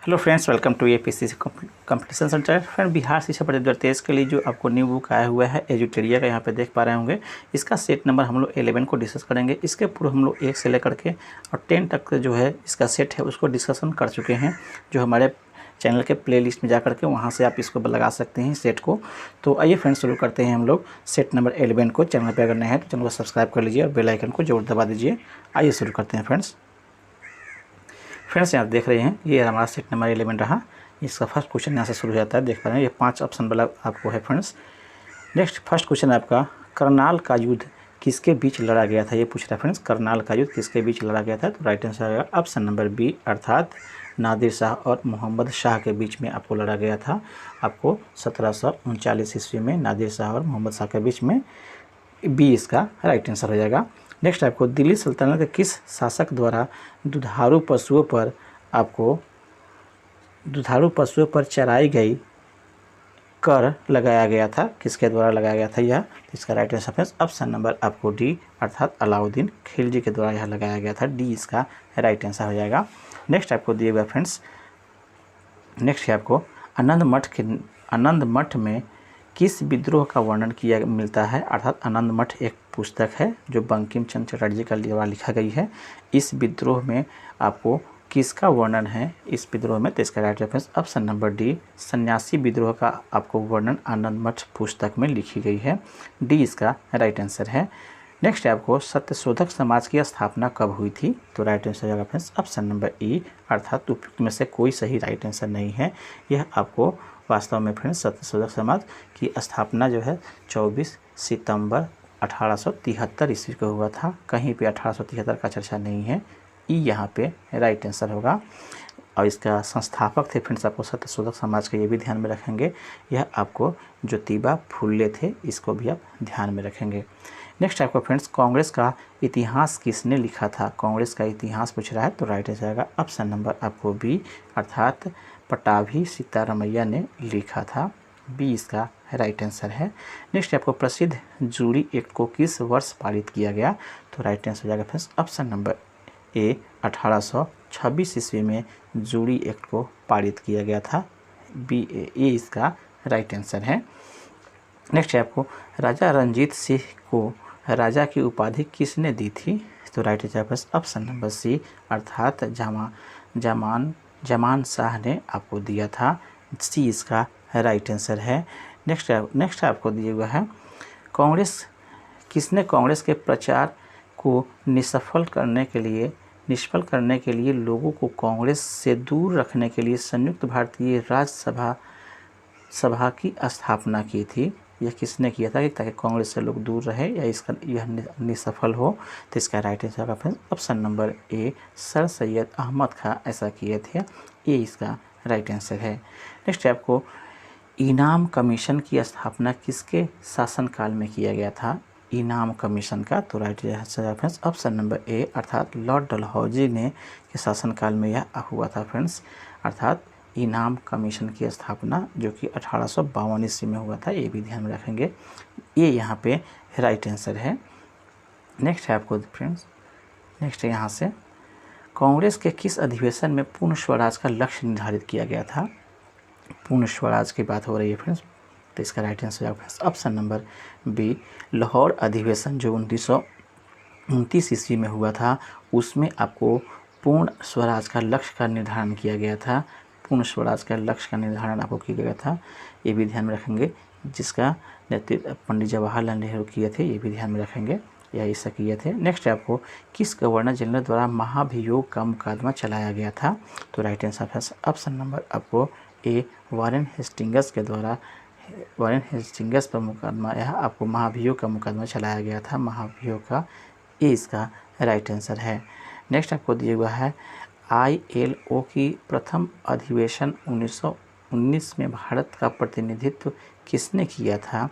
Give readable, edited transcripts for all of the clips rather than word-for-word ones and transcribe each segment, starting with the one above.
Hello friends, welcome to APSC competition centre. Friend, Bihar Shiksha Parishad 2023 के लिए जो आपको न्यू बुक आया हुआ है एजुटेरिया का, यहाँ पे देख पा रहे होंगे। इसका सेट नंबर हम लोग 11 को डिस्कस करेंगे। इसके पूर्व हम लोग 1 से लेकर के और 10 तक जो है इसका सेट है उसको डिस्कशन कर चुके हैं, जो हमारे चैनल के प्लेलिस्ट में जा करके वहाँ से आप इसको लगा सकते हैं सेट को। तो आइए फ्रेंड्स, शुरू करते हैं हम लोग सेट नंबर 11 को। चैनल पर अगर नए हैं तो चैनल को सब्सक्राइब कर लीजिए और बेल आइकन को जरूर दबा दीजिए। आइए शुरू करते हैं फ्रेंड्स। यहाँ देख रहे हैं, ये हमारा सेट नंबर 11 रहा। इसका फर्स्ट क्वेश्चन यहाँ से शुरू हो जाता है, देख पा रहे हैं। ये 5 ऑप्शन वाला आपको है फ्रेंड्स। नेक्स्ट फर्स्ट क्वेश्चन आपका, करनाल का युद्ध किसके बीच लड़ा गया था, ये पूछ रहा है फ्रेंड्स। करनाल का युद्ध किसके बीच लड़ा गया था, तो राइट आंसर आएगा ऑप्शन नंबर बी, अर्थात नादिर शाह और मोहम्मद शाह के बीच में आपको लड़ा गया था। आपको 1739 ईस्वी में नादिर शाह और मोहम्मद शाह के बीच में, बी इसका राइट आंसर हो जाएगा। नेक्स्ट आपको, दिल्ली सल्तनत के किस शासक द्वारा दुधारू पशुओं पर चराई गई कर लगाया गया था, किसके द्वारा लगाया गया था यह, तो इसका राइट आंसर है ऑप्शन नंबर आपको डी, अर्थात अलाउद्दीन खिलजी के द्वारा यह लगाया गया था। डी इसका राइट आंसर हो जाएगा। नेक्स्ट आपको दिए हुए फ्रेंड्स, नेक्स्ट है आपको, आनंद मठ में किस विद्रोह का वर्णन किया मिलता है, अर्थात आनंद मठ एक पुस्तक है जो बंकिम चंद्र चटर्जी का द्वारा लिखा गई है। इस विद्रोह में आपको किसका वर्णन है इस विद्रोह में, तो इसका right reference option number D, सन्यासी विद्रोह का आपको वर्णन आनंद मठ पुस्तक में लिखी गई है। डी इसका राइट आंसर है। नेक्स्ट है आपको, सत्यशोधक समाज की स्थापना कब हुई थी, तो राइट आंसर हो जाएगा फ्रेंड्स ऑप्शन नंबर ई, अर्थात उपयुक्त में से कोई सही राइट आंसर नहीं है। यह आपको वास्तव में फ्रेंड्स सत्यशोधक समाज की स्थापना जो है 24 सितंबर 1873 ईस्वी को हुआ था। कहीं पे 1873 का चर्चा नहीं है। ई यहाँ पे राइट आंसर होगा। और इसका संस्थापक थे फ्रेंड्स, आपको सत्यशोधक समाज का ये भी ध्यान में रखेंगे, यह आपको ज्योतिबा फुले थे, इसको भी आप ध्यान में रखेंगे। नेक्स्ट आपको फ्रेंड्स, कांग्रेस का इतिहास किसने लिखा था, कांग्रेस का इतिहास पूछ रहा है, तो राइट आंसर आएगा ऑप्शन नंबर आपको बी, अर्थात पटाभी सीतारमैया ने लिखा था। बी इसका राइट आंसर है। नेक्स्ट आपको, प्रसिद्ध जूरी एक्ट को किस वर्ष पारित किया गया, तो राइट आंसर हो जाएगा फ्रेंड्स ऑप्शन नंबर ए, 1826 ईस्वी में जूरी एक्ट को पारित किया गया था। बी ए इसका राइट आंसर है। नेक्स्ट है आपको, राजा रणजीत सिंह को राजा की उपाधि किसने दी थी, तो right answer option number C, अर्थात जमान शाह ने आपको दिया था। सी इसका राइट आंसर है। नेक्स्ट आपको दिया हुआ है, किसने कांग्रेस के प्रचार को निष्फल करने के लिए लोगों को कांग्रेस से दूर रखने के लिए संयुक्त भारतीय राज्य सभा की स्थापना की थी। यह किसने किया था कि ताकि कांग्रेस से लोग दूर रहे या यह निसफल हो, तो इसका right answer option number A, sir Syed Ahmad Khan ऐसा किए थे। ये इसका राइट आंसर है। नेक्स्ट आपको, इनाम कमीशन की स्थापना किसके शासनकाल में किया गया था, इनाम कमीशन का, तो राइट आंसर ऑप्शन नंबर ए, अर्थात लॉर्ड डलहौजी ने के शासनकाल में यह हुआ था फ्रेंड्स, अर्थात इनाम कमीशन की स्थापना जो कि 1852 ईस्वी में हुआ था। ये भी ध्यान में रखेंगे, ये यहाँ पे राइट आंसर है। नेक्स्ट है आपको फ्रेंड्स, नेक्स्ट है यहाँ से, कांग्रेस के किस अधिवेशन में पूर्ण स्वराज का लक्ष्य निर्धारित किया गया था, पूर्ण स्वराज की बात हो रही है फ्रेंड्स, तो इसका राइट आंसर है ऑप्शन नंबर बी, लाहौर अधिवेशन जो 1929 ईस्वी में हुआ था, उसमें आपको पूर्ण स्वराज का लक्ष्य का निर्धारण किया गया था। पूर्ण स्वराज का लक्ष्य का निर्धारण आपको किया गया था, ये भी ध्यान में रखेंगे, जिसका नेतृत्व पंडित जवाहरलाल नेहरू किए थे, ये भी ध्यान में रखेंगे, या ऐसा किए थे। नेक्स्ट है आपको, किस गवर्नर जनरल द्वारा महाभियोग का मुकदमा चलाया गया था, तो राइट आंसर है ऑप्शन नंबर आपको ए, वारेन हेस्टिंग्स के द्वारा, वारेन हेस्टिंग्स पर मुकदमा, यह आपको महाभियोग का मुकदमा चलाया गया था, महाभियोग का, ये इसका राइट आंसर है। नेक्स्ट आपको दिया हुआ है, ILO की प्रथम अधिवेशन 1919 में भारत का प्रतिनिधित्व किसने किया था,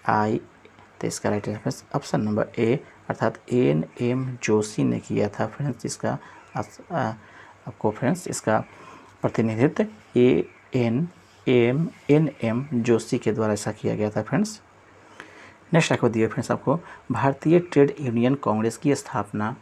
तो इसका राइट आंसर ऑप्शन नंबर ए, अर्थात NM जोशी ने किया था फ्रेंड्स। इसका आपको फ्रेंड्स इसका प्रतिनिधित्व NM जोशी के द्वारा ऐसा किया गया था फ्रेंड्स। नेक्स्ट आपको दिए फ्रेंड्स, आपको भारतीय ट्रेड यूनियन कांग्रेस की स्थापना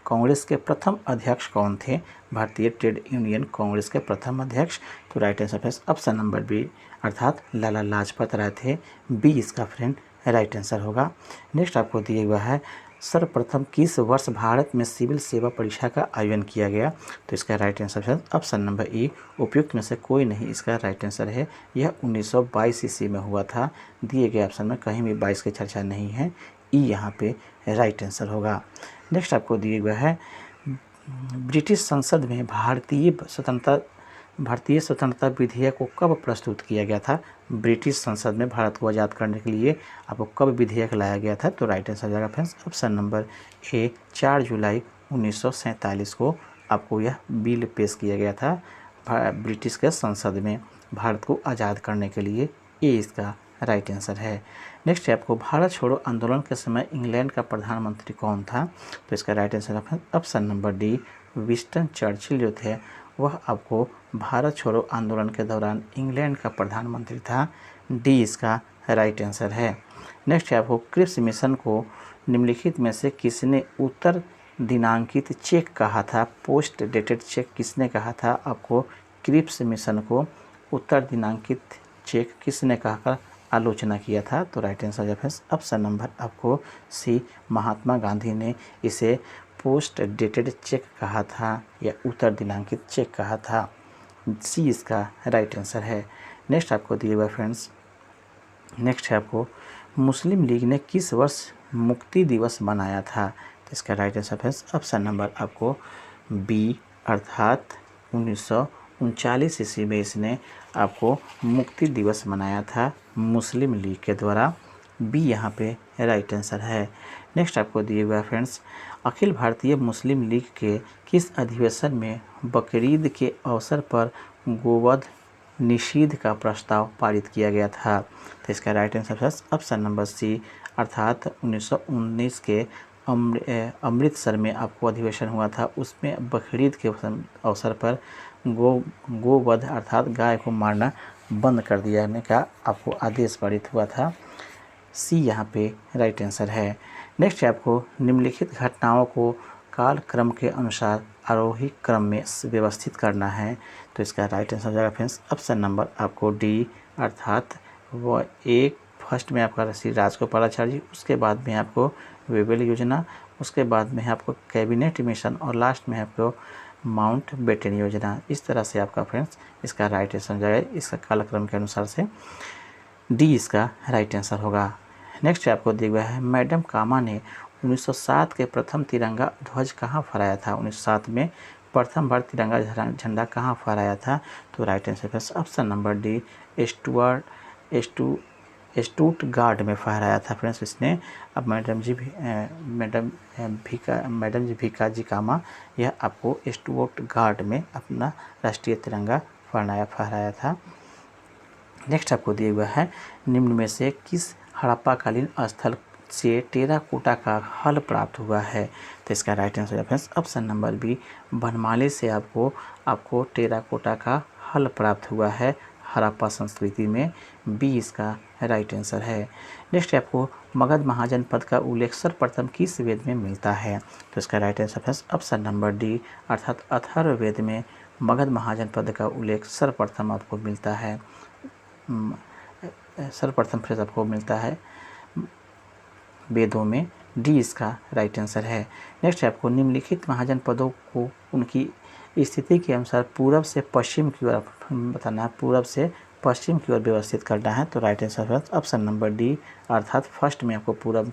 कांग्रेस के प्रथम अध्यक्ष कौन थे? भारतीय ट्रेड यूनियन कांग्रेस के प्रथम अध्यक्ष, तो राइट आंसर है ऑप्शन नंबर बी अर्थात लाला लाजपत राय थे। बी इसका फ्रेंड राइट आंसर होगा। नेक्स्ट आपको दिया हुआ है सर्वप्रथम किस वर्ष भारत में सिविल सेवा परीक्षा का आयोजन किया गया? तो इसका राइट आंसर है ऑप्शन नंबर ई उपयुक्त में से कोई नहीं इसका राइट आंसर है। यह 1922 ईस्वी में हुआ था। दिए गए ऑप्शन में कहीं भी 22 की चर्चा नहीं है। ई यहाँ पे राइट आंसर होगा। नेक्स्ट आपको दिए हुआ है ब्रिटिश संसद में भारतीय स्वतंत्रता विधेयक को कब प्रस्तुत किया गया था? ब्रिटिश संसद में भारत को आज़ाद करने के लिए आपको कब विधेयक लाया गया था? तो राइट आंसर जाएगा फ्रेंड्स ऑप्शन नंबर ए 4 जुलाई 1947 को आपको यह बिल पेश किया गया था ब्रिटिश के संसद में भारत को आज़ाद करने के लिए। ये इसका राइट आंसर है। नेक्स्ट है आपको भारत छोड़ो आंदोलन के समय इंग्लैंड का प्रधानमंत्री कौन था? तो इसका राइट आंसर है option number D Winston Churchill जो थे वह आपको भारत छोड़ो आंदोलन के दौरान इंग्लैंड का प्रधानमंत्री था। डी इसका राइट आंसर है। नेक्स्ट है आपको क्रिप्स मिशन को निम्नलिखित में से किसने उत्तर दिनांकित चेक कहा था? पोस्ट डेटेड चेक किसने कहा था? आपको क्रिप्स मिशन को उत्तर दिनांकित चेक किसने कहकर आलोचना किया था? तो राइट आंसर है ऑप्शन नंबर आपको सी महात्मा गांधी ने इसे पोस्ट डेटेड चेक कहा था या उत्तर दिनांकित चेक कहा था। सी इसका राइट आंसर है। नेक्स्ट आपको दिए हुआ फ्रेंड्स नेक्स्ट है आपको मुस्लिम लीग ने किस वर्ष मुक्ति दिवस मनाया था? तो इसका राइट आंसर है ऑप्शन नंबर आपको बी अर्थात 1939 ईस्वी में इसने आपको मुक्ति दिवस मनाया था मुस्लिम लीग के द्वारा। बी यहाँ पे राइट आंसर है। नेक्स्ट आपको दिए हुआ फ्रेंड्स अखिल भारतीय मुस्लिम लीग के किस अधिवेशन में बकरीद के अवसर पर गोवध निषेध का प्रस्ताव पारित किया गया था? तो इसका राइट आंसर है ऑप्शन नंबर सी अर्थात 1919 के अमृतसर में आपको अधिवेशन हुआ था। उसमें बकरीद के अवसर पर गोवध अर्थात गाय को मारना बंद कर दिया का आपको आदेश पारित हुआ था। सी यहाँ पे राइट आंसर है। नेक्स्ट है आपको निम्नलिखित घटनाओं को कालक्रम के अनुसार आरोही क्रम में व्यवस्थित करना है। तो इसका राइट आंसर हो जाएगा फ्रेंड्स ऑप्शन नंबर आपको डी अर्थात वो एक फर्स्ट में आपका श्री राजगोपालाचारी जी, उसके बाद में आपको वेबल योजना, उसके बाद में आपको कैबिनेट मिशन और लास्ट में आपको माउंट बेटन योजना। इस तरह से आपका फ्रेंड्स इसका राइट आंसर हो जाएगा इसका कालक्रम के अनुसार से। डी इसका राइट आंसर होगा। नेक्स्ट आपको दिया हुआ है मैडम कामा ने 1907 के प्रथम तिरंगा ध्वज कहाँ फहराया था? 1907 में प्रथम बार तिरंगा झंडा कहाँ फहराया था? तो राइट आंसर है ऑप्शन नंबर डी स्टुटगार्ट में फहराया था फ्रेंड्स इसने। अब मैडम जी भीका जी कामा यह आपको स्टुटगार्ट में अपना राष्ट्रीय तिरंगा फहराया था। नेक्स्ट आपको दिया हुआ है निम्न में से किस हड़प्पाकालीन स्थल से टेराकोटा का हल प्राप्त हुआ है? तो इसका राइट आंसर है ऑप्शन नंबर बी बनमाली से आपको टेराकोटा का हल प्राप्त हुआ है हड़प्पा संस्कृति में। बी इसका राइट आंसर है। नेक्स्ट आपको मगध महाजनपद का उल्लेख सर्वप्रथम किस वेद में मिलता है? तो इसका राइट आंसर है ऑप्शन नंबर डी अर्थात अथर्ववेद में मगध महाजनपद का उल्लेख सर्वप्रथम आपको मिलता है। सर्वप्रथम फ्रेज आपको मिलता है वेदों में। डी इसका राइट आंसर है। नेक्स्ट है आपको निम्नलिखित महाजनपदों को उनकी स्थिति के अनुसार पूर्व से पश्चिम की ओर बताना है, पूर्व से पश्चिम की ओर व्यवस्थित करना है। तो राइट आंसर है ऑप्शन नंबर डी अर्थात फर्स्ट में आपको पूर्व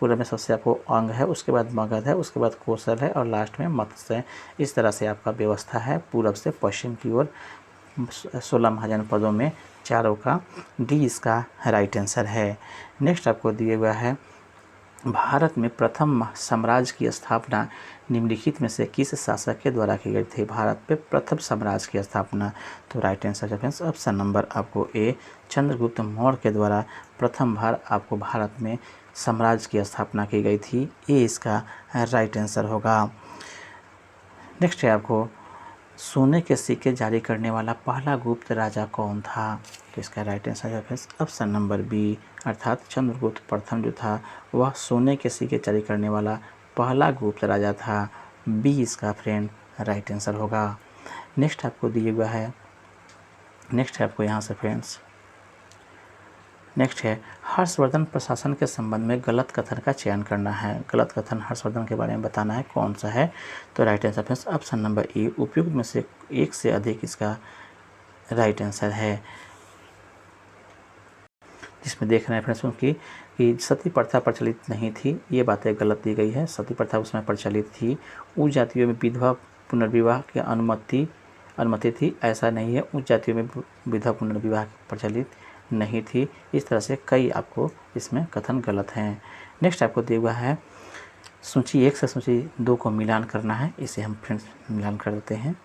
में सबसे आपको अंग है, उसके बाद मगध है, उसके बाद कौशल है और लास्ट में मत्स्य है। इस तरह से आपका व्यवस्था है पूर्व से पश्चिम की ओर 16 महाजनपदों में चारों का। डी इसका राइट आंसर है। नेक्स्ट आपको दिया हुआ है भारत में प्रथम साम्राज्य की स्थापना निम्नलिखित में से किस शासक के द्वारा की गई थी? भारत पे प्रथम साम्राज्य की स्थापना। तो राइट आंसर है ऑप्शन नंबर आपको ए चंद्रगुप्त मौर्य के द्वारा प्रथम बार आपको भारत में साम्राज्य की स्थापना की गई थी। ए इसका राइट आंसर होगा। नेक्स्ट है आपको सोने के सिक्के जारी करने वाला पहला गुप्त राजा कौन था? तो इसका राइट आंसर है ऑप्शन नंबर बी अर्थात चंद्रगुप्त प्रथम जो था वह सोने के सिक्के जारी करने वाला पहला गुप्त राजा था। बी इसका फ्रेंड राइट आंसर होगा। नेक्स्ट आपको दिया हुआ है, नेक्स्ट है आपको यहाँ से फ्रेंड्स, नेक्स्ट है हर्षवर्धन प्रशासन के संबंध में गलत कथन का चयन करना है। गलत कथन हर्षवर्धन के बारे में बताना है, कौन सा है। तो right answer friends option number ए, उपयुक्त में से एक से अधिक इसका राइट आंसर है। जिसमें देख रहे हैं फ्रेंड्स कि सती प्रथा प्रचलित नहीं थी, ये बातें गलत दी गई है। सती प्रथा उसमें प्रचलित थी। उच्च जातियों में विधवा पुनर्विवाह की अनुमति थी, ऐसा नहीं है। उच्च जातियों में विधवा पुनर्विवाह प्रचलित नहीं थी। इस तरह से कई आपको इसमें कथन गलत हैं। नेक्स्ट आपको दिया हुआ है सूची 1 से सूची 2 को मिलान करना है। इसे हम फ्रेंड्स मिलान कर देते हैं।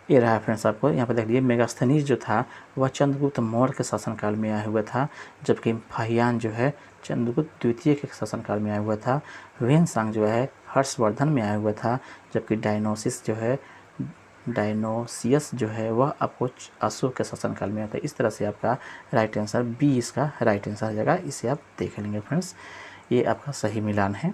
ये रहा फ्रेंड्स, आपको यहाँ पर देख लीजिए, मेगास्थनीज जो था वह चंद्रगुप्त मौर्य के शासनकाल में आया हुआ था, जबकि फाहियान जो है चंद्रगुप्त द्वितीय के शासनकाल में आया हुआ था। वेनसांग जो है हर्षवर्धन में आया हुआ था, जबकि डायनोसियस जो है वह आपको अशोक के शासनकाल में आता है। इस तरह से आपका राइट आंसर बी इसका राइट आंसर आ जाएगा। इसे आप देख लेंगे फ्रेंड्स, ये आपका सही मिलान है।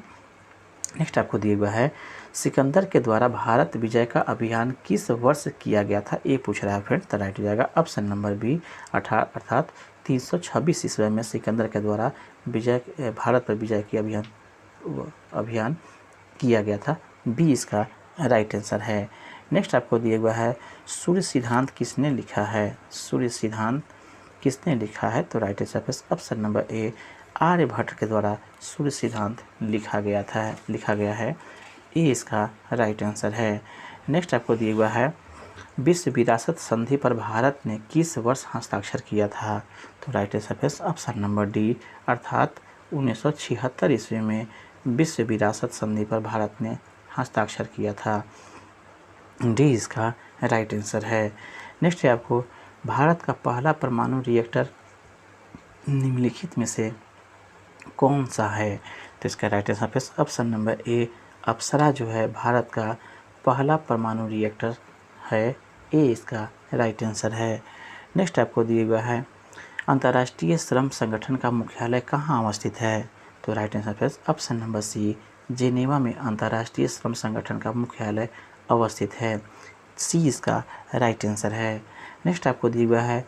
नेक्स्ट आपको दिया हुआ है सिकंदर के द्वारा भारत विजय का अभियान किस वर्ष किया गया था, ये पूछ रहा है फ्रेंड्स। तो राइट हो जाएगा ऑप्शन नंबर बी, अर्थात 326 ईस्वी में सिकंदर के द्वारा भारत पर विजय की अभियान किया गया था। बी इसका राइट आंसर है। नेक्स्ट आपको दिया हुआ है सूर्य सिद्धांत किसने लिखा है। सूर्य सिद्धांत किसने लिखा है, तो right answer option number A, Aryabhata के द्वारा सूर्य सिद्धांत लिखा गया है। ये इसका राइट आंसर है। नेक्स्ट आपको दिया हुआ है विश्व विरासत संधि पर भारत ने किस वर्ष हस्ताक्षर किया था, तो right answer option number D, अर्थात 1976 ईस्वी में विश्व विरासत संधि पर भारत ने हस्ताक्षर किया था। डी इसका राइट आंसर है। नेक्स्ट है आपको भारत का पहला परमाणु रिएक्टर निम्नलिखित में से कौन सा है, तो इसका right answer option number A, अप्सरा जो है भारत का पहला परमाणु रिएक्टर है। ए इसका राइट आंसर है। नेक्स्ट आपको दिया हुआ है अंतर्राष्ट्रीय श्रम संगठन का मुख्यालय कहाँ अवस्थित है, तो right answer option number C, Geneva में अंतर्राष्ट्रीय श्रम संगठन का मुख्यालय अवस्थित है। सी इसका राइट आंसर है। नेक्स्ट आपको दिया हुआ है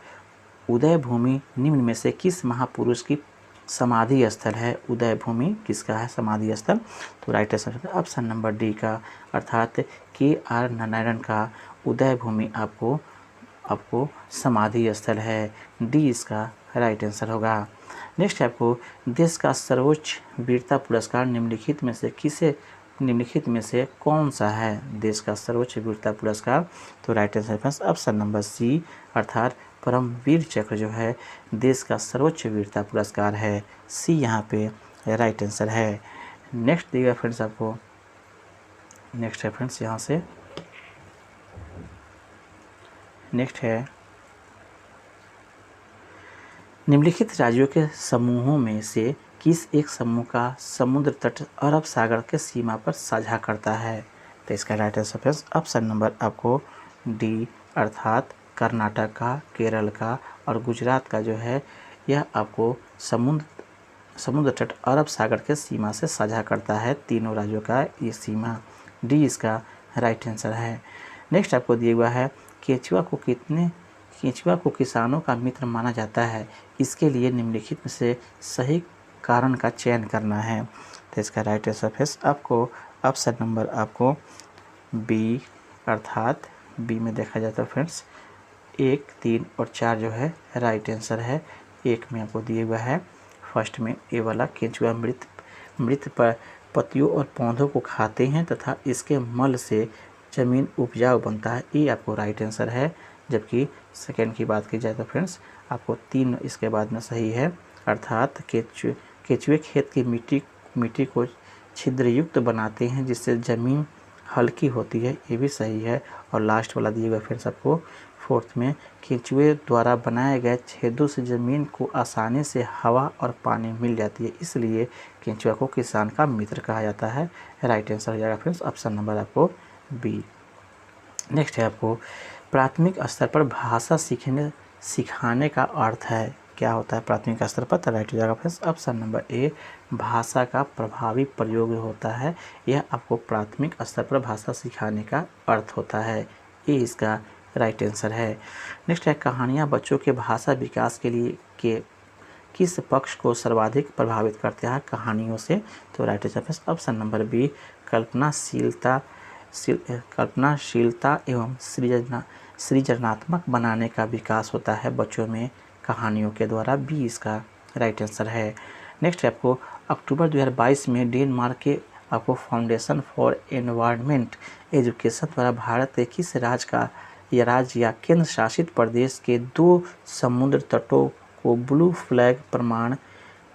उदय भूमि निम्न में से किस महापुरुष की समाधि स्थल है। उदय भूमि किसका है समाधि स्थल, तो right answer option number D का, अर्थात KR नारायण का उदय भूमि आपको समाधि स्थल है। डी इसका राइट आंसर होगा। नेक्स्ट आपको देश का सर्वोच्च वीरता पुरस्कार निम्नलिखित में से कौन सा है। देश का सर्वोच्च वीरता पुरस्कार, तो right answer option number C, अर्थात परमवीर चक्र जो है देश का सर्वोच्च वीरता पुरस्कार है। सी यहाँ पे राइट आंसर है। नेक्स्ट दिएगा फ्रेंड्स आपको, नेक्स्ट है फ्रेंड्स यहाँ से, नेक्स्ट है निम्नलिखित राज्यों के समूहों में से किस एक समूह का समुद्र तट अरब सागर के सीमा पर साझा करता है, तो इसका राइट आंसर ऑप्शन नंबर आपको डी, अर्थात कर्नाटक का, केरल का और गुजरात का जो है यह आपको समुद्र तट अरब सागर के सीमा से साझा करता है। तीनों राज्यों का ये सीमा। डी इसका राइट आंसर है। नेक्स्ट आपको दिया हुआ है केंचुआ को किसानों का मित्र माना जाता है, इसके लिए निम्नलिखित में से सही कारण का चयन करना है, तो इसका राइट आंसर आपको ऑप्शन नंबर आपको बी, अर्थात बी में देखा जाता है फ्रेंड्स 1, 3 और 4 जो है राइट आंसर है। 1 में आपको दिया हुआ है फर्स्ट में ए वाला, केंचुआ मृत पत्तियों और पौधों को खाते हैं तथा इसके मल से जमीन उपजाऊ बनता है, ये आपको राइट आंसर है। जबकि सेकेंड की बात की जाए तो फ्रेंड्स आपको 3 इसके बाद में सही है, अर्थात केंचुए खेत की मिट्टी को छिद्रयुक्त बनाते हैं जिससे ज़मीन हल्की होती है, ये भी सही है। और लास्ट वाला दिए हुआ फ्रेंड्स आपको फोर्थ में केंचुए द्वारा बनाए गए छेदों से ज़मीन को आसानी से हवा और पानी मिल जाती है, इसलिए केंचुआ को किसान का मित्र कहा जाता है। राइट आंसर हो जाएगा फ्रेंड्स ऑप्शन नंबर आपको बी। नेक्स्ट है आपको प्राथमिक स्तर पर भाषा सिखाने का अर्थ है, क्या होता है प्राथमिक स्तर पर? तो राइट हो जाएगा फ्रेंड्स ऑप्शन नंबर ए, भाषा का प्रभावी प्रयोग होता है। यह आपको प्राथमिक स्तर पर भाषा सिखाने का अर्थ होता है। ये इसका राइट आंसर है। नेक्स्ट है, कहानियाँ बच्चों के भाषा विकास के लिए के किस पक्ष को सर्वाधिक प्रभावित करते हैं कहानियों से? तो right answer friends option number B, कल्पनाशीलता एवं सृजनात्मक बनाने का विकास होता है बच्चों में कहानियों के द्वारा। बी इसका राइट आंसर है। नेक्स्ट है आपको, अक्टूबर 2022 में डेनमार्क के आपको फाउंडेशन फॉर एनवायरनमेंट एजुकेशन द्वारा भारत के किस राज्य या केंद्र शासित प्रदेश के 2 समुद्र तटों को ब्लू फ्लैग प्रमाण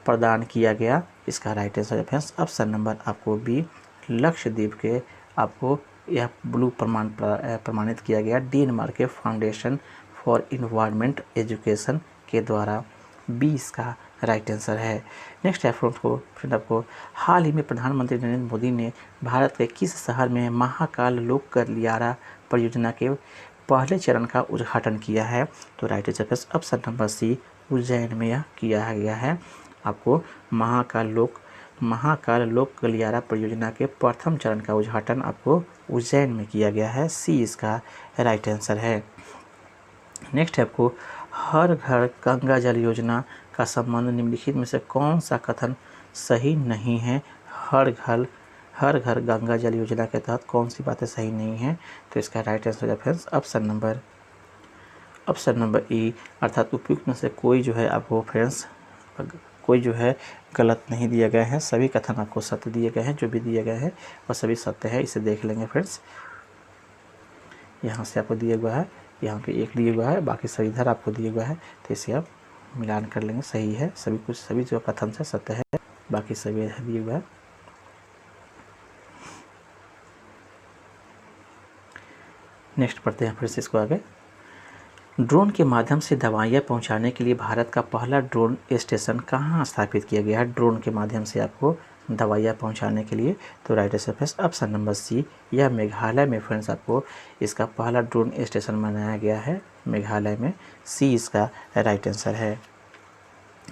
प्रदान किया गया? इसका राइट आंसर है फ्रेंड्स ऑप्शन नंबर आपको बी, लक्षद्वीप के आपको यह ब्लू प्रमाणित किया गया डेनमार्क के फाउंडेशन फॉर इन्वायरमेंट एजुकेशन के द्वारा। बी इसका राइट आंसर है। नेक्स्ट है फ्रेंड आपको, हाल ही में प्रधानमंत्री नरेंद्र मोदी ने भारत के किस शहर में महाकाल लोक गलियारा परियोजना के पहले चरण का उद्घाटन किया है? तो राइट आंसर है ऑप्शन नंबर सी, उज्जैन में यह किया गया है। आपको महाकाल लोक गलियारा परियोजना के प्रथम चरण का उद्घाटन आपको उज्जैन में किया गया है। सी इसका राइट आंसर है। नेक्स्ट है आपको, हर घर गंगा जल योजना का संबंध निम्नलिखित में से कौन सा कथन सही नहीं है? हर घर गंगा जल योजना के तहत कौन सी बातें सही नहीं हैं? तो इसका राइट आंसर है फ्रेंड्स ऑप्शन नंबर ई, अर्थात उपयुक्त में से कोई जो है आपको फ्रेंड्स कोई जो है गलत नहीं दिया गया है, सभी कथन आपको सत्य दिए गए हैं। जो भी दिए गए हैं वह सभी सत्य है। इसे देख लेंगे फ्रेंड्स, यहाँ से आपको दिया हुआ है, यहाँ पे एक दिया हुआ है, बाकी सभी इधर आपको दिया हुआ है। तो इसे आप मिलान कर लेंगे, सही है सभी जो कथन से सत्य है, बाकी सभी इधर दिया हुआ है। नेक्स्ट पढ़ते हैं फिर से इसको आगे। ड्रोन के माध्यम से दवाइयाँ पहुंचाने के लिए भारत का पहला ड्रोन स्टेशन कहाँ स्थापित किया गया है? ड्रोन के माध्यम से आपको दवाइयाँ पहुंचाने के लिए। तो right answer friends option number C, यह मेघालय में फ्रेंड्स आपको इसका पहला ड्रोन स्टेशन बनाया गया है, मेघालय में। सी इसका राइट आंसर है।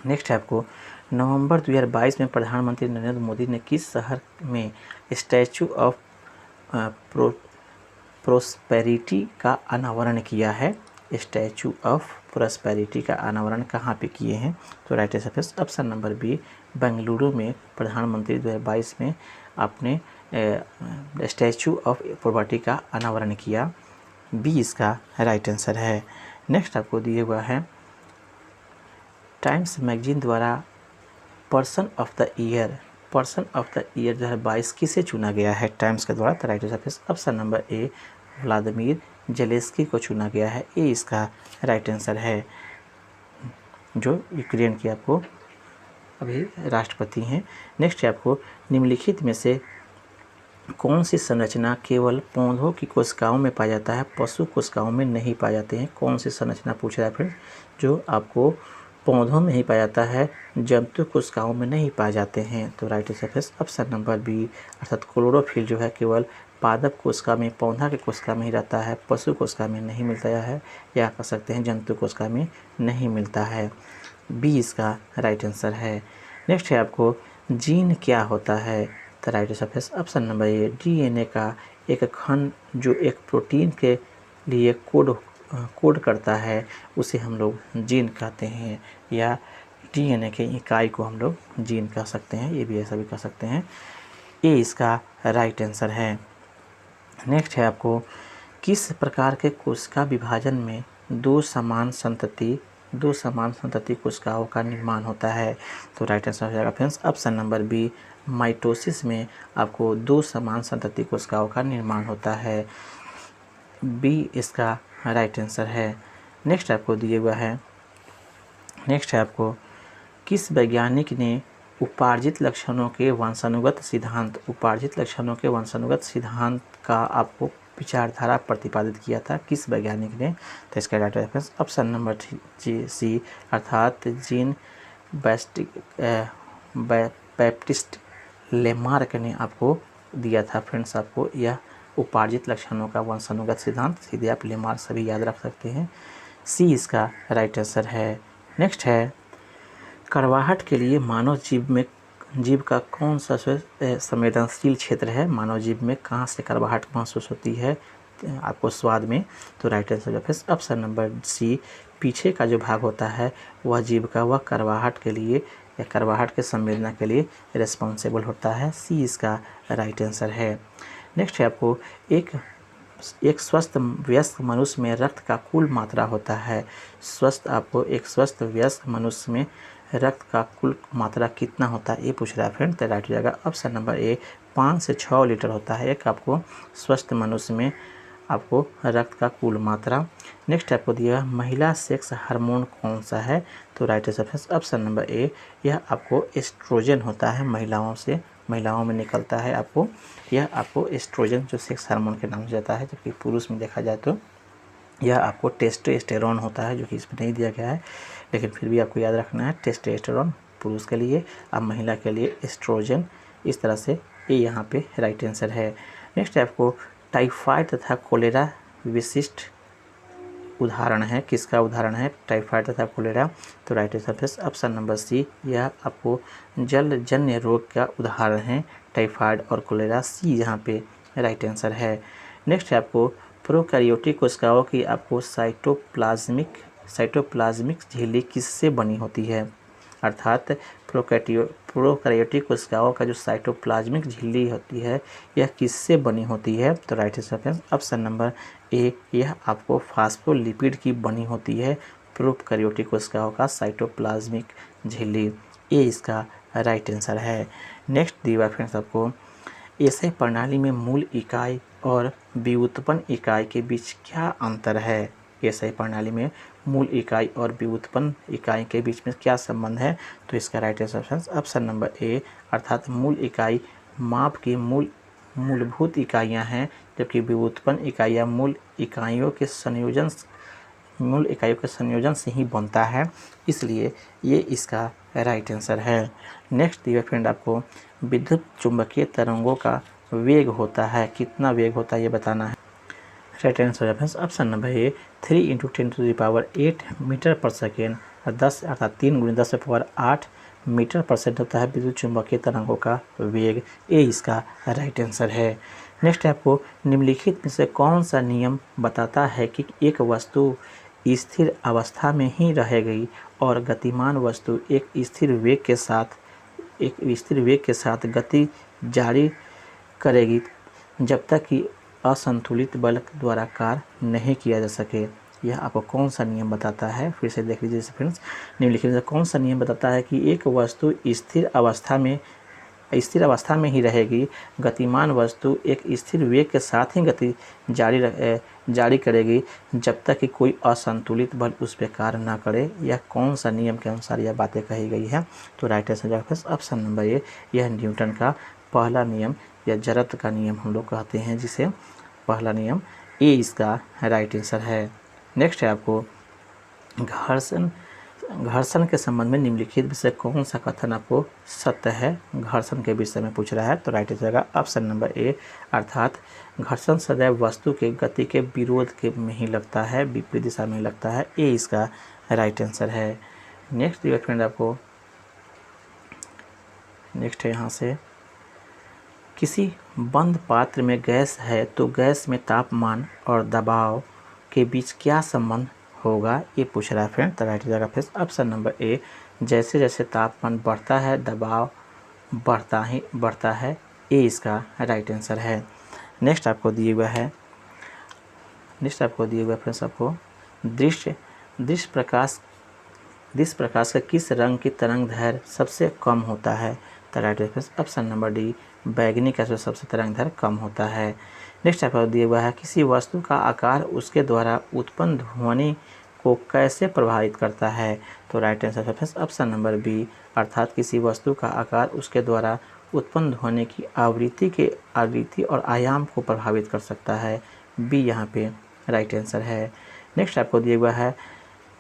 नेक्स्ट है आपको, नवंबर 2022 में प्रधानमंत्री नरेंद्र मोदी ने किस शहर में स्टैचू ऑफ प्रोस्पेरिटी का अनावरण किया है? स्टैचू ऑफ प्रोस्पेरिटी का अनावरण कहाँ पे किए हैं? तो right answer option number B, Bengaluru में प्रधानमंत्री 2022 में अपने स्टैचू ऑफ प्रॉपर्टी का अनावरण किया। बी इसका राइट आंसर है। नेक्स्ट आपको दिए हुआ है, टाइम्स मैगजीन द्वारा पर्सन ऑफ द ईयर 2022 किसे चुना गया है टाइम्स के द्वारा? तो राइट आंसर ऑप्शन नंबर ए, व्लादिमीर जेलेंस्की को चुना गया है। ये इसका राइट आंसर है, जो यूक्रेन के आपको अभी राष्ट्रपति हैं। नेक्स्ट है आपको, निम्नलिखित में से कौन सी संरचना केवल पौधों की कोशिकाओं में पाया जाता है, पशु कोशिकाओं में नहीं पाए जाते हैं? कौन सी संरचना पूछा है फ्रेंड्स, जो आपको पौधों में ही पाया जाता है, जंतु कोशिकाओं में नहीं पाए जाते हैं? तो right answer option number B, अर्थात क्लोरोफिल जो है केवल पादप कोशिका में, पौधा के कोशिका में ही रहता है, पशु कोशिका में नहीं मिलता है, या कह सकते हैं जंतु कोशिका में नहीं मिलता है। बी इसका राइट आंसर है। नेक्स्ट है आपको, जीन क्या होता है? तो राइट आंसर ऑप्शन नंबर ए, डीएनए का एक खंड जो एक प्रोटीन के लिए कोड करता है, उसे हम लोग जीन कहते हैं, या डीएनए के इकाई को हम लोग जीन कह सकते हैं, ये भी ऐसा भी कह सकते हैं। ये इसका राइट आंसर है। नेक्स्ट है आपको, किस प्रकार के कोशिका विभाजन में दो समान संतति कोशिकाओं का निर्माण होता है? तो राइट आंसर हो जाएगा friends option number B, mitosis में आपको दो समान संतति कोशिकाओं का निर्माण होता है। बी इसका राइट आंसर है। नेक्स्ट आपको दिए हुआ है, नेक्स्ट है आपको, किस वैज्ञानिक ने उपार्जित लक्षणों के वंशानुगत सिद्धांत का आपको विचारधारा प्रतिपादित किया था? किस वैज्ञानिक ने? तो इसका right reference option number C, अर्थात जीन बैप्टिस्ट लेमार्क ने आपको दिया था फ्रेंड्स आपको यह उपार्जित लक्षणों का वंशानुगत सिद्धांत। सीधे आप लेमार्क सभी याद रख सकते हैं। सी इसका राइट आंसर है। नेक्स्ट है कड़वाहट के लिए मानव जीव का कौन सा संवेदनशील क्षेत्र है। मानव जीव में कहाँ से कड़वाहट महसूस होती है आपको स्वाद में। तो राइट आंसर है ऑप्शन नंबर सी, पीछे का जो भाग होता है वह जीव का वह कड़वाहट के लिए या कड़वाहट के संवेदना के लिए रिस्पॉन्सिबल होता है। सी इसका राइट आंसर है। नेक्स्ट है आपको एक स्वस्थ व्यस्क मनुष्य में रक्त का कुल मात्रा होता है। एक स्वस्थ व्यस्क मनुष्य में रक्त का कुल मात्रा कितना होता है ये पूछ रहा है फ्रेंड। तो राइट हो जाएगा ऑप्शन नंबर ए, 5 से 6 लीटर होता है एक आपको स्वस्थ मनुष्य में आपको रक्त का कुल मात्रा। नेक्स्ट आपको दिया महिला सेक्स हार्मोन कौन सा है। तो राइट आंसर है ऑप्शन नंबर ए, यह आपको एस्ट्रोजन होता है। महिलाओं में निकलता है आपको यह आपको एस्ट्रोजन जो सेक्स हार्मोन के नाम से जाता है, जबकि पुरुष में देखा जाए तो यह आपको टेस्टोस्टेरोन होता है, जो कि इसमें नहीं दिया गया है, लेकिन फिर भी आपको याद रखना है टेस्टोस्टेरोन पुरुष के लिए और महिला के लिए एस्ट्रोजन। इस तरह से ये यहाँ पे राइट आंसर है। नेक्स्ट आपको टाइफाइड तथा कोलेरा विशिष्ट उदाहरण है। किसका उदाहरण है टाइफाइड तथा कोलेरा। तो right answer option number C, यह आपको जलजन्य रोग का उदाहरण है टाइफाइड और कोलेरा। सी यहाँ पे राइट आंसर है। नेक्स्ट है आपको प्रोकैरियोटिक कोशिकाओं की आपको साइटोप्लाज्मिक झिल्ली किससे बनी होती है। अर्थात प्रोकैरियोटिक कोशिकाओं का जो साइटोप्लाज्मिक झिल्ली होती है यह किससे बनी होती है। तो राइट आंसर ऑप्शन नंबर ए, यह आपको फास्फोलिपिड की बनी होती है प्रोकैरियोटिक कोशिकाओं का साइटोप्लाज्मिक झिल्ली। ये इसका राइट आंसर है। नेक्स्ट दिया फ्रेंड्स आपको एसआई प्रणाली में मूल इकाई और व्युत्पन्न इकाई के बीच क्या अंतर है। एसआई प्रणाली में मूल इकाई और व्युत्पन्न इकाई के बीच में क्या संबंध है। तो इसका राइट आंसर ऑप्शन नंबर ए, अर्थात मूल इकाई माप की मूलभूत इकाइयां हैं, जबकि व्युत्पन्न इकाइयां मूल इकाइयों के संयोजन से ही बनता है, इसलिए ये इसका राइट आंसर है। नेक्स्ट दिया फ्रेंड आपको विद्युत चुंबकीय तरंगों का वेग होता है, कितना वेग होता है ये बताना है। राइट आंसर है ऑप्शन नंबर ए, 3 × 10⁸ मीटर पर सेकेंड, 10 अर्थात 3 × 10⁸ मीटर पर सेकेंड होता है विद्युत चुंबकीय तरंगों का वेग। ये इसका राइट आंसर है। नेक्स्ट आपको निम्नलिखित में से कौन सा नियम बताता है कि एक वस्तु स्थिर अवस्था में ही रहेगी और गतिमान वस्तु एक स्थिर वेग के साथ गति जारी करेगी जब तक कि असंतुलित बल द्वारा कार्य नहीं किया जा सके। यह आपको कौन सा नियम बताता है, फिर से देख लीजिए फ्रेंड्स। निम्नलिखित में कौन सा नियम बताता है कि एक वस्तु स्थिर अवस्था में ही रहेगी, गतिमान वस्तु एक स्थिर वेग के साथ ही गति जारी करेगी जब तक कि कोई असंतुलित बल उस पर कार्य ना करे। यह कौन सा नियम के अनुसार यह बातें कही गई है। तो राइट आंसर ऑप्शन नंबर ए, यह न्यूटन का पहला नियम या जड़त्व का नियम हम लोग कहते हैं जिसे पहला नियम। ए इसका राइट आंसर है। नेक्स्ट है आपको घर्षण के संबंध में निम्नलिखित विषय कौन सा कथन आपको सत्य है। घर्षण के विषय में पूछ रहा है। तो राइट आंसर ऑप्शन नंबर ए, अर्थात घर्षण सदैव वस्तु के गति के विरोध के में ही लगता है, विपरीत दिशा में लगता है। ए इसका राइट आंसर है। नेक्स्ट डियर फ्रेंड आपको नेक्स्ट है यहाँ से किसी बंद पात्र में गैस है तो गैस में तापमान और दबाव के बीच क्या संबंध होगा, ये पूछ रहा है फ्रेंड। तो राइट जगह पे ऑप्शन नंबर ए, जैसे जैसे तापमान बढ़ता है दबाव बढ़ता है। ए इसका राइट आंसर है। नेक्स्ट आपको दिए हुआ फ्रेंड्स आपको दृश्य प्रकाश का किस रंग की तरंग दैर्घ्य सबसे कम होता है। तो राइट ऑप्शन नंबर डी, बैगनी का जो सबसे तरंग दैर्घ्य कम होता है। नेक्स्ट आपको दिया हुआ है किसी वस्तु का आकार उसके द्वारा उत्पन्न ध्वनि को कैसे प्रभावित करता है। तो right answer option number B, अर्थात किसी वस्तु का आकार उसके द्वारा उत्पन्न ध्वनि की आवृत्ति और आयाम को प्रभावित कर सकता है। बी यहाँ पे राइट आंसर है। नेक्स्ट आपको दिया हुआ है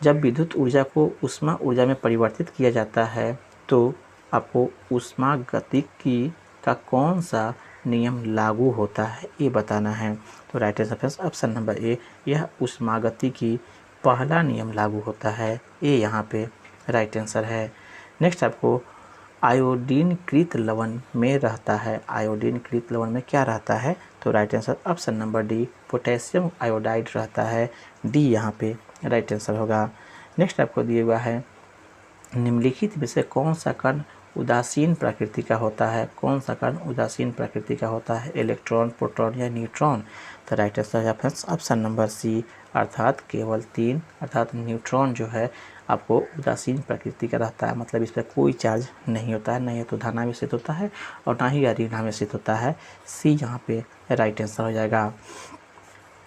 जब विद्युत ऊर्जा को ऊष्मा ऊर्जा में परिवर्तित किया जाता है तो आपको ऊष्मागतिकी का कौन सा नियम लागू होता है, ये बताना है। तो राइट आंसर ऑप्शन नंबर ए, यह ऊष्मागतिकी पहला नियम लागू होता है। ये यहाँ पे राइट आंसर है। नेक्स्ट आपको आयोडीनकृत लवण में रहता है, आयोडीनकृत लवण में क्या रहता है? तो right answer option number D potassium iodide रहता है, डी यहाँ पे राइट आंसर होगा। नेक्स्ट आपको दिया हुआ है निम्नलिखित में से कौन सा कण उदासीन प्रकृति का होता है? कौन सा कण उदासीन प्रकृति का होता है? इलेक्ट्रॉन, प्रोटॉन या न्यूट्रॉन? तो राइट आंसर है ऑप्शन नंबर सी अर्थात केवल 3 अर्थात न्यूट्रॉन जो है आपको उदासीन प्रकृति का रहता है, मतलब इस पर कोई चार्ज नहीं होता है, नहीं तो धनावेशित होता है और ना ही ऋणावेशित होता है। सी यहाँ पे राइट आंसर हो जाएगा।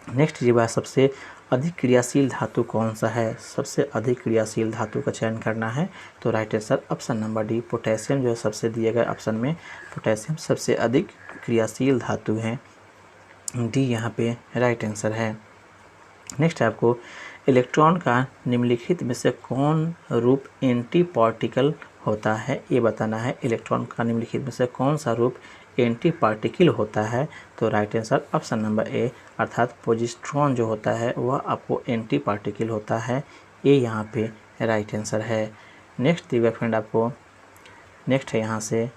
नेक्स्ट ये बात सबसे अधिक क्रियाशील धातु कौन सा है? सबसे अधिक क्रियाशील धातु का चयन करना है तो right answer option number D potassium जो है सबसे दिए गए ऑप्शन में पोटेशियम सबसे अधिक क्रियाशील धातु है, डी यहाँ पे राइट आंसर है। नेक्स्ट आपको इलेक्ट्रॉन का निम्नलिखित में से कौन रूप एंटी पार्टिकल होता है ये बताना है। इलेक्ट्रॉन का निम्नलिखित में से कौन सा रूप एंटी पार्टिकल होता है? तो राइट आंसर ऑप्शन नंबर ए अर्थात पोजिट्रॉन जो होता है वह आपको एंटी पार्टिकल होता है, ये यहाँ पे राइट आंसर है। नेक्स्ट दिया फ्रेंड आपको नेक्स्ट है यहाँ से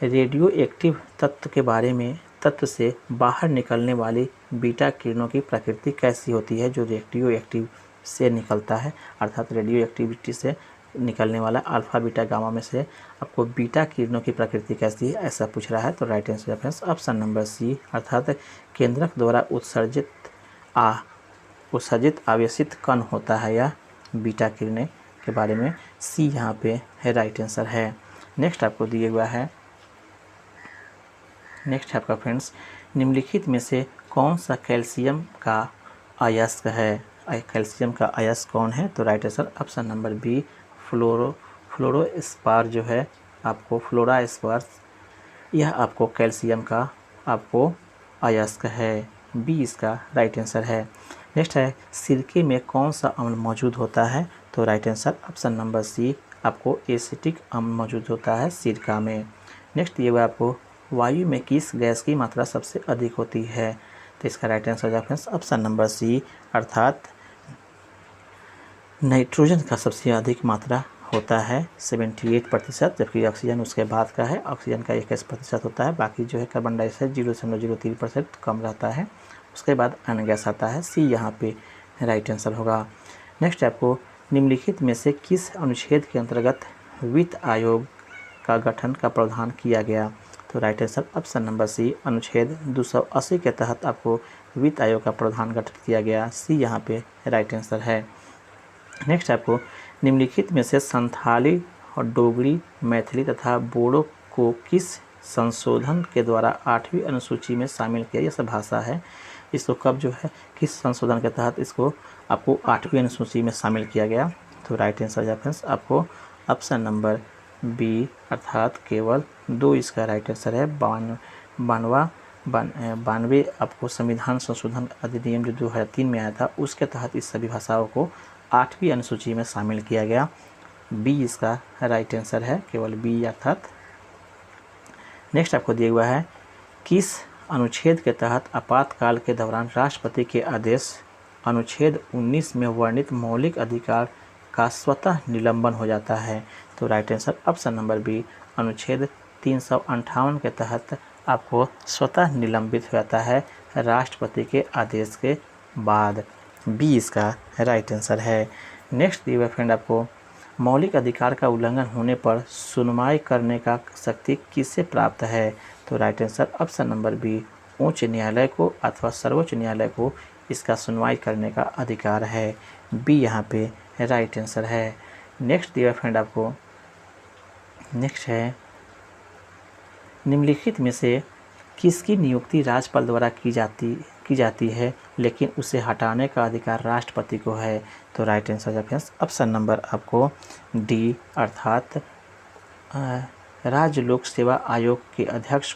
रेडियो एक्टिव तत्व के बारे में, तत्व से बाहर निकलने वाली बीटा किरणों की प्रकृति कैसी होती है? जो रेडियो एक्टिव से निकलता है अर्थात रेडियो एक्टिविटी से निकलने वाला अल्फा बीटा गामा में से आपको बीटा किरणों की प्रकृति कैसी है ऐसा पूछ रहा है। तो right answer friends option number C अर्थात केंद्रक द्वारा उत्सर्जित आवेशित कण होता है या बीटा किरणें के बारे में, सी यहाँ पे है राइट आंसर है। नेक्स्ट आपको दिया हुआ है नेक्स्ट आपका फ्रेंड्स निम्नलिखित में से कौन सा कैल्शियम का अयस्क है? कैल्शियम का अयस्क कौन है? तो right answer option number B fluorspar जो है आपको फ्लोरास्पार यह आपको कैल्शियम का आपको अयस्क है, बी इसका राइट आंसर है। नेक्स्ट है सिरके में कौन सा अम्ल मौजूद होता है? तो right answer option number C आपको एसिटिक अम्ल मौजूद होता है सिरका में। नेक्स्ट ये आपको वायु में किस गैस की मात्रा सबसे अधिक होती है? तो इसका राइट आंसर हो जाएगा ऑप्शन नंबर सी अर्थात नाइट्रोजन का सबसे अधिक मात्रा होता है 78%, जबकि ऑक्सीजन उसके बाद का है, ऑक्सीजन का 21% होता है, बाकी जो है कार्बन डाइऑक्साइड 0.03% कम रहता है, उसके बाद अन्य गैस आता है, सी यहाँ पे राइट आंसर होगा। नेक्स्ट आपको निम्नलिखित में से किस अनुच्छेद के अंतर्गत वित्त आयोग का गठन का प्रावधान किया गया? तो right answer option number C अनुच्छेद 280 के तहत आपको वित्त आयोग का प्रावधान गठन किया गया, सी यहाँ पे राइट आंसर है। नेक्स्ट आपको निम्नलिखित में से संथाली और डोगरी, मैथिली तथा बोडो को किस संशोधन के द्वारा 8वीं अनुसूची में शामिल किया? यह सब भाषा है, इसको कब जो है किस संशोधन के तहत इसको आपको 8वीं अनुसूची में शामिल किया गया? तो राइट आंसर फ्रेंड्स आपको ऑप्शन नंबर बी अर्थात केवल 2 इसका राइट आंसर है। 92 आपको संविधान संशोधन अधिनियम जो 2003 में आया था उसके तहत इस सभी भाषाओं को 8वीं अनुसूची में शामिल किया गया, बी इसका राइट आंसर है, केवल बी अर्थात। नेक्स्ट आपको दिया हुआ है किस अनुच्छेद के तहत आपातकाल के दौरान राष्ट्रपति के आदेश अनुच्छेद 19 में वर्णित मौलिक अधिकार का स्वतः निलंबन हो जाता है? तो right answer option number B अनुच्छेद 358 के तहत आपको स्वतः निलंबित हो जाता है राष्ट्रपति के आदेश के बाद, बी इसका राइट आंसर है। नेक्स्ट दिया हुआ फ्रेंड आपको मौलिक अधिकार का उल्लंघन होने पर सुनवाई करने का शक्ति किससे प्राप्त है? तो right answer option number B उच्च न्यायालय को अथवा सर्वोच्च न्यायालय को इसका सुनवाई करने का अधिकार है, बी यहाँ पे राइट आंसर है। नेक्स्ट दिया फ्रेंड आपको नेक्स्ट है निम्नलिखित में से किसकी नियुक्ति राज्यपाल द्वारा की जाती है लेकिन उसे हटाने का अधिकार राष्ट्रपति को है? तो right answer friends option number आपको डी अर्थात राज्य लोक सेवा आयोग के अध्यक्ष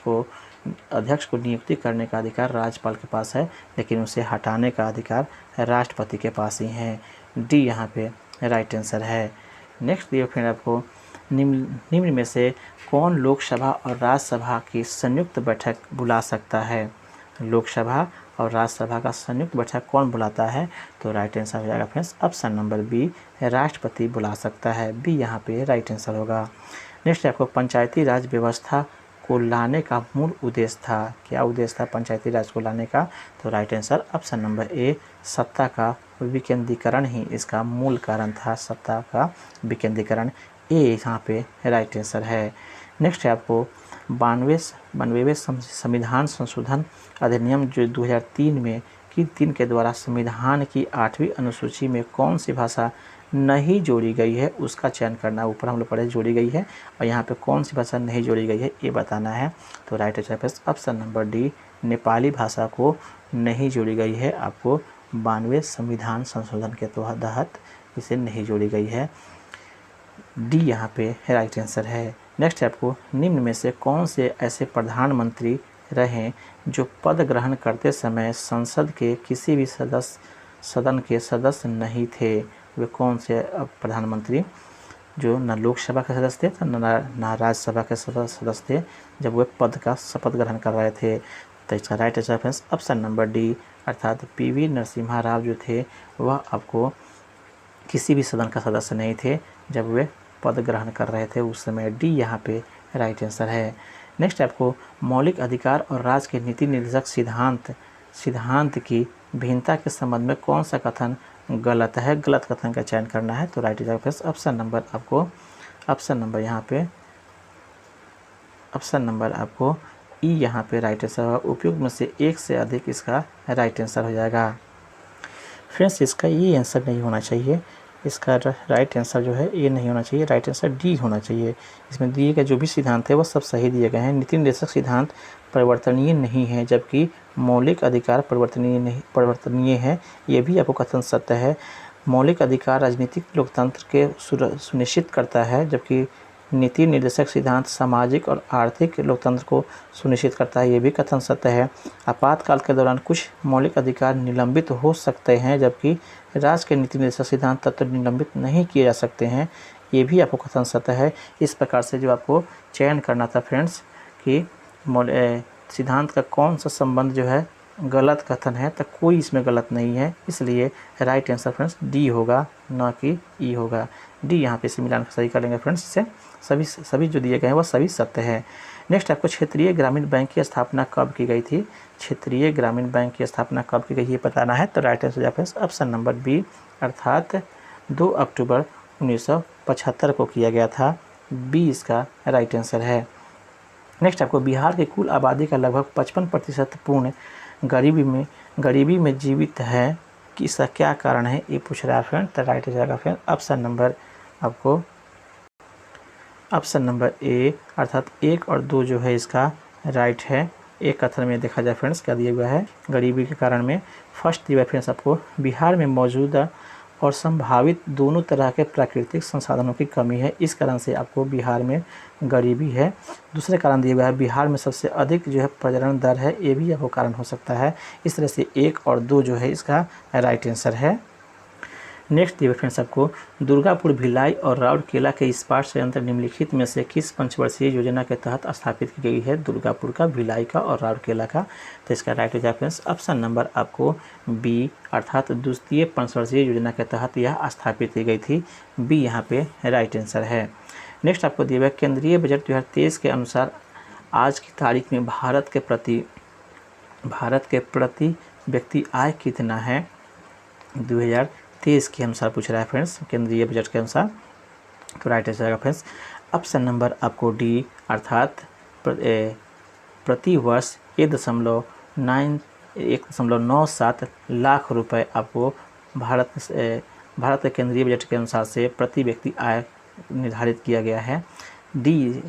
को नियुक्ति करने का अधिकार राज्यपाल के पास है लेकिन उसे हटाने का अधिकार राष्ट्रपति के पास ही है, डी यहाँ पे राइट आंसर है। नेक्स्ट दिया फ्रेंड आपको निम्न में से कौन लोकसभा और राज्यसभा की संयुक्त बैठक बुला सकता है? लोकसभा और राज्यसभा का संयुक्त बैठक कौन बुलाता है? तो राइट आंसर हो जाएगा फ्रेंड्स ऑप्शन नंबर बी, राष्ट्रपति बुला सकता है। बी यहाँ पे राइट आंसर होगा। नेक्स्ट आपको पंचायती राज व्यवस्था को लाने का मूल उद्देश्य था। क्या उद्देश्य था पंचायती राज को लाने का? तो राइट आंसर ऑप्शन नंबर ए, सत्ता का विकेंद्रीकरण ही इसका मूल कारण था। सत्ता का विकेंद्रीकरण, ए यहाँ पे राइट आंसर है। नेक्स्ट है आपको 92वें संविधान संशोधन अधिनियम जो 2003 में किन तीन के द्वारा संविधान की 8वीं अनुसूची में कौन सी भाषा नहीं जोड़ी गई है उसका चयन करना। ऊपर हम लोग पढ़े जोड़ी गई है और यहाँ पे कौन सी भाषा नहीं जोड़ी गई है ये बताना है। तो right answer option number D, Nepali भाषा को नहीं जोड़ी गई है। आपको 92वें संविधान संशोधन के तहत इसे नहीं जोड़ी गई है। डी यहाँ पे राइट आंसर है। नेक्स्ट आपको निम्न में से कौन से ऐसे प्रधानमंत्री रहे जो पद ग्रहण करते समय संसद के किसी भी सदन के सदस्य नहीं थे? वे कौन से प्रधानमंत्री जो न लोकसभा के सदस्य थे न राज्यसभा के सदस्य थे जब वे पद का शपथ ग्रहण कर रहे थे? तो इसका right answer option number D, अर्थात पीवी नरसिम्हा राव जो थे वह आपको किसी भी सदन का सदस्य नहीं थे जब वे पद ग्रहण कर रहे थे उस समय। डी यहाँ पे राइट आंसर है। नेक्स्ट आपको मौलिक अधिकार और राज्य के नीति निर्देशक सिद्धांत की भिन्नता के संबंध में कौन सा कथन गलत है? गलत कथन का चयन करना है। तो राइट आंसर ऑप्शन नंबर आपको ऑप्शन नंबर आपको ई यहाँ पे राइट आंसर। उपयुक्त में से एक से अधिक इसका राइट आंसर हो जाएगा। फ्रेंड्स इसका ये आंसर नहीं होना चाहिए, इसका राइट आंसर जो है ये नहीं होना चाहिए, राइट आंसर डी होना चाहिए। इसमें दिए गए जो भी सिद्धांत है वो सब सही दिए गए हैं। नीति निर्देशक सिद्धांत परिवर्तनीय नहीं है जबकि मौलिक अधिकार परिवर्तनीय है, ये भी आपको कथन सत्य है। मौलिक अधिकार राजनीतिक लोकतंत्र के सुनिश्चित करता है जबकि नीति निर्देशक सिद्धांत सामाजिक और आर्थिक लोकतंत्र को सुनिश्चित करता है, ये भी कथन सत्य है। आपातकाल के दौरान कुछ मौलिक अधिकार निलंबित हो सकते हैं जबकि राज्य के नीति निर्देशक सिद्धांत तत्व निलंबित नहीं किए जा सकते हैं, ये भी आपको कथन सत्य है। इस प्रकार से जो आपको चयन करना था फ्रेंड्स कि सिद्धांत का कौन सा संबंध जो है गलत कथन है, तो कोई इसमें गलत नहीं है, इसलिए राइट आंसर फ्रेंड्स डी होगा, ना कि ई होगा। डी यहाँ पे इसे मिलान सही कर लेंगे फ्रेंड्स। इससे सभी जो दिए गए हैं वो सभी सत्य है। नेक्स्ट आपको क्षेत्रीय ग्रामीण बैंक की स्थापना कब की गई थी? क्षेत्रीय ग्रामीण बैंक की स्थापना कब की गई ये बताना है। तो right answer friends option number B, अर्थात 2 अक्टूबर 1975 को किया गया था। बी इसका राइट आंसर है। नेक्स्ट आपको बिहार की कुल आबादी का लगभग 55% पूर्ण गरीबी में जीवित है कि इसका क्या कारण है ये पूछ रहा है फ्रेंड। तो राइट हो जाएगा फ्रेंड ऑप्शन नंबर ए, अर्थात 1 और 2 जो है इसका राइट है। एक कथन में देखा जाए फ्रेंड्स क्या दिया हुआ है गरीबी के कारण में। फर्स्ट दिया फ्रेंड्स आपको बिहार में मौजूदा और संभावित दोनों तरह के प्राकृतिक संसाधनों की कमी है, इस कारण से आपको बिहार में गरीबी है। दूसरे कारण दिया गया है बिहार में सबसे अधिक जो है प्रजनन दर है, ये भी आपको कारण हो सकता है। इस तरह से 1 और 2 जो है इसका राइट आंसर है। नेक्स्ट दिया फ्रेंड्स आपको दुर्गापुर, भिलाई और राउरकेला के इस्पात संयंत्र निम्नलिखित में से किस पंचवर्षीय योजना के तहत स्थापित की गई है? दुर्गापुर का, भिलाई का और राउरकेला का। तो इसका राइट हो जाए फ्रेंड्स ऑप्शन नंबर आपको बी, अर्थात द्वितीय पंचवर्षीय योजना के तहत यह स्थापित की गई थी। बी यहाँ पे राइट आंसर है। नेक्स्ट आपको दिया हुआ केंद्रीय बजट 2023 के अनुसार आज की तारीख में भारत के प्रति व्यक्ति आय कितना है? 2023 के अनुसार पूछ रहा है फ्रेंड्स, केंद्रीय बजट के अनुसार। तो राइट आंसर आएगा फ्रेंड्स ऑप्शन नंबर आपको डी, अर्थात प्रति वर्ष 1.97 लाख रुपए आपको भारत के केंद्रीय बजट के अनुसार से प्रति व्यक्ति आय निर्धारित किया गया है। डी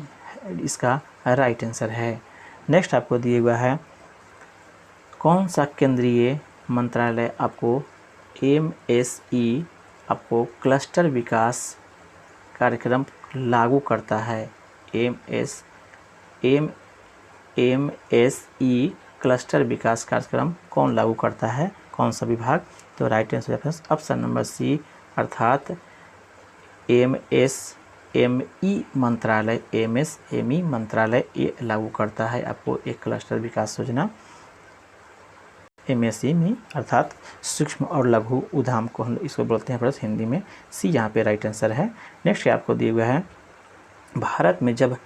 इसका राइट आंसर है। नेक्स्ट आपको दिए हुआ है कौन सा केंद्रीय मंत्रालय आपको MSE आपको क्लस्टर विकास कार्यक्रम लागू करता है? MSE क्लस्टर विकास कार्यक्रम कौन लागू करता है, कौन सा विभाग? तो राइट आंसर है ऑप्शन नंबर सी, अर्थात MSME मंत्रालय ये लागू करता है आपको एक क्लस्टर विकास योजना। MSME अर्थात सूक्ष्म और लघु उद्यम को हम इसको बोलते हैं प्लस हिंदी में। सी यहाँ पे राइट आंसर है। नेक्स्ट आपको दिया हुआ है, भारत में जब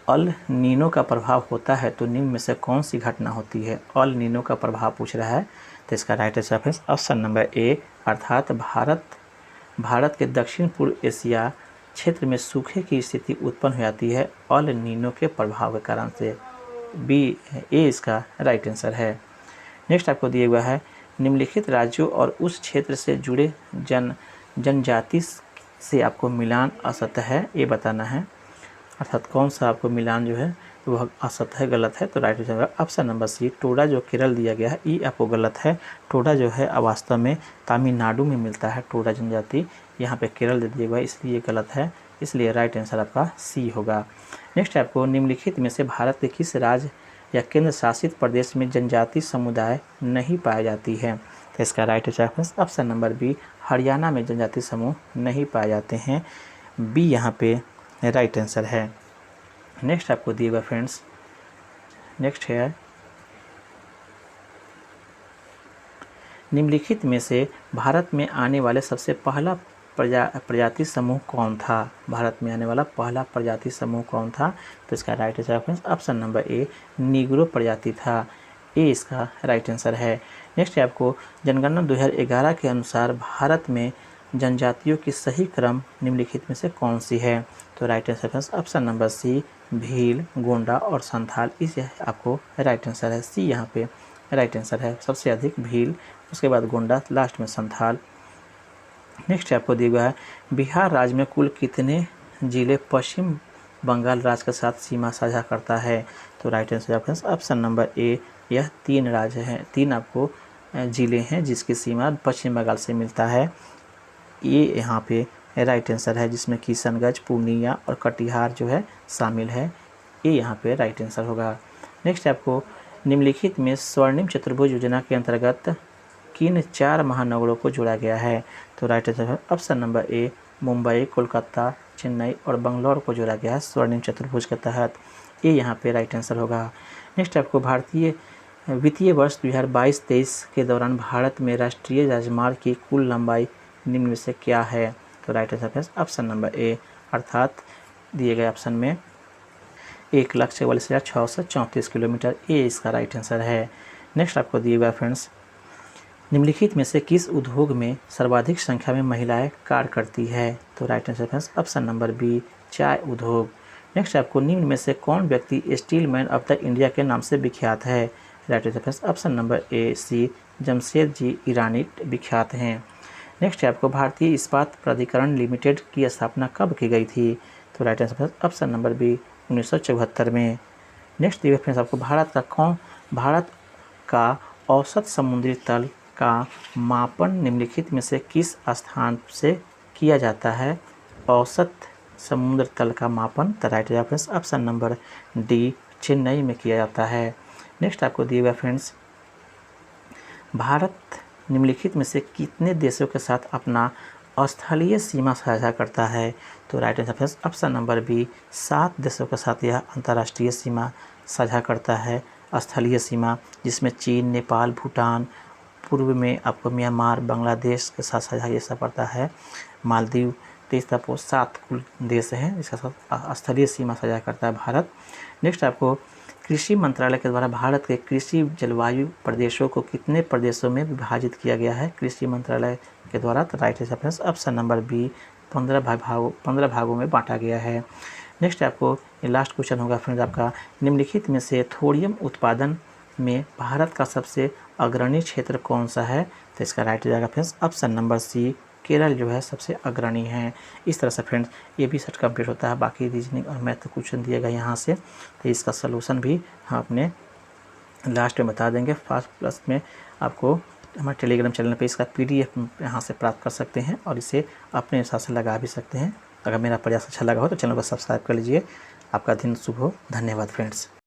अल नीनो का प्रभाव होता है तो निम्न में से कौन सी घटना होती है। अल नीनो का प्रभाव पूछ रहा है, तो इसका राइट आंसर है ऑप्शन नंबर ए अर्थात भारत के दक्षिण पूर्व एशिया क्षेत्र में सूखे की स्थिति उत्पन्न हो जाती है अल नीनो के प्रभाव के कारण से। बी ए इसका राइट आंसर है। नेक्स्ट आपको दिया हुआ है, निम्नलिखित राज्यों और उस क्षेत्र से जुड़े जनजाति से आपको मिलान असत्य है, ये बताना है। अर्थात कौन सा आपको मिलान जो है वह असत्य है, गलत है, तो right answer option number C Toda जो केरल दिया गया है, ये आपको गलत है। टोडा जो है वास्तव में तमिलनाडु में मिलता है, टोडा जनजाति यहाँ पे केरल दे दिया हुआ है, इसलिए गलत है, इसलिए राइट आंसर आपका सी होगा। नेक्स्ट आपको निम्नलिखित में से भारत के किस राज्य या केंद्र शासित प्रदेश में जनजाति समुदाय नहीं पाई जाती है, तो इसका right answer option number B Haryana में जनजाति समूह नहीं पाए जाते हैं। बी यहाँ पे राइट आंसर है। नेक्स्ट आपको दिए हुआ फ्रेंड्स, नेक्स्ट है निम्नलिखित में से भारत में आने वाले सबसे पहला प्रजाति समूह कौन था। भारत में आने वाला पहला प्रजाति समूह कौन था, तो इसका राइट आंसर ऑप्शन नंबर ए नीग्रो प्रजाति था, ए इसका राइट आंसर है। नेक्स्ट है आपको जनगणना 2011 के अनुसार भारत में जनजातियों की सही क्रम निम्नलिखित में से कौन सी है, तो right answer option number C Bhil, Gonda और संथाल, इस आपको राइट आंसर है। सी यहाँ पे राइट आंसर है, सबसे अधिक भील, उसके बाद गोंडा, लास्ट में संथाल। नेक्स्ट आपको दिया गया है, बिहार राज्य में कुल कितने जिले पश्चिम बंगाल राज्य के साथ सीमा साझा करता है, तो राइट आंसर ऑप्शन नंबर ए यह 3 राज्य हैं, 3 आपको जिले हैं जिसकी सीमा पश्चिम बंगाल से मिलता है, ये यहाँ पे राइट आंसर है, जिसमें किशनगंज, पूर्णिया और कटिहार जो है शामिल है, ये यहाँ पे राइट आंसर होगा। नेक्स्ट आपको निम्नलिखित में स्वर्णिम चतुर्भुज योजना के अंतर्गत किन 4 महानगरों को जोड़ा गया है, तो राइट आंसर ऑप्शन नंबर ए मुंबई, कोलकाता, चेन्नई और बंगलौर को जोड़ा गया है स्वर्णिम चतुर्भुज के तहत, ये यहाँ पे राइट आंसर होगा। नेक्स्ट आपको भारतीय वित्तीय वर्ष 2022-23 के दौरान भारत में राष्ट्रीय राजमार्ग की कुल लंबाई निम्न में से क्या है, तो राइट आंसर ऑप्शन नंबर ए अर्थात दिए गए ऑप्शन में 1,44,634 किलोमीटर, ये इसका राइट आंसर है। नेक्स्ट आपको दिए गए फ्रेंड्स, निम्नलिखित में से किस उद्योग में सर्वाधिक संख्या में महिलाएं कार्य करती है, तो right answer option number B चाय उद्योग। नेक्स्ट आपको निम्न में से कौन व्यक्ति steel man of the India के नाम से विख्यात है, right answer option number A C Jamshed ji Irani विख्यात हैं। नेक्स्ट आपको भारतीय इस्पात प्राधिकरण लिमिटेड की स्थापना कब की गई थी, तो right answer option number B 1974 में। नेक्स्ट दिए फ्रेंड्स आपको भारत का औसत समुद्री तल का मापन निम्नलिखित में से किस स्थान से किया जाता है, औसत समुद्र तल का मापन, तो right answer option number D Chennai में किया जाता है। नेक्स्ट आपको दिए हुए फ्रेंड्स, भारत निम्नलिखित में से कितने देशों के साथ अपना स्थलीय सीमा साझा करता है, तो right answer option number B 7 देशों के साथ यह अंतर्राष्ट्रीय सीमा साझा करता है, स्थलीय सीमा, जिसमें चीन, नेपाल, भूटान, पूर्व में आपको म्यांमार, बांग्लादेश के साथ साझा ये सब पड़ता है, मालदीव, तो इस तरह 7 कुल देश हैं इसके साथ स्थलीय सीमा साझा करता है भारत। नेक्स्ट आपको कृषि मंत्रालय के द्वारा भारत के कृषि जलवायु प्रदेशों को कितने प्रदेशों में विभाजित किया गया है कृषि मंत्रालय के द्वारा, तो right answer option number B 15 भागों में बांटा गया है। नेक्स्ट आपको ये लास्ट क्वेश्चन होगा फ्रेंड्स आपका, निम्नलिखित में से थोरियम उत्पादन में भारत का सबसे अग्रणी क्षेत्र कौन सा है, तो इसका राइट हो जाएगा friends option number C Kerala जो है सबसे अग्रणी है। इस तरह से फ्रेंड्स ये भी सेट कंप्लीट होता है। बाकी रीजनिंग और मैथ क्वेश्चन दिया गया यहाँ से, तो इसका सलूशन भी हम अपने लास्ट में बता देंगे। फास्ट प्लस में आपको हमारे टेलीग्राम चैनल पे इसका PDF यहाँ से प्राप्त कर सकते हैं और इसे अपने हिसाब से लगा भी सकते हैं। अगर मेरा प्रयास अच्छा लगा हो तो चैनल को सब्सक्राइब कर लीजिए। आपका दिन शुभ हो। धन्यवाद फ्रेंड्स।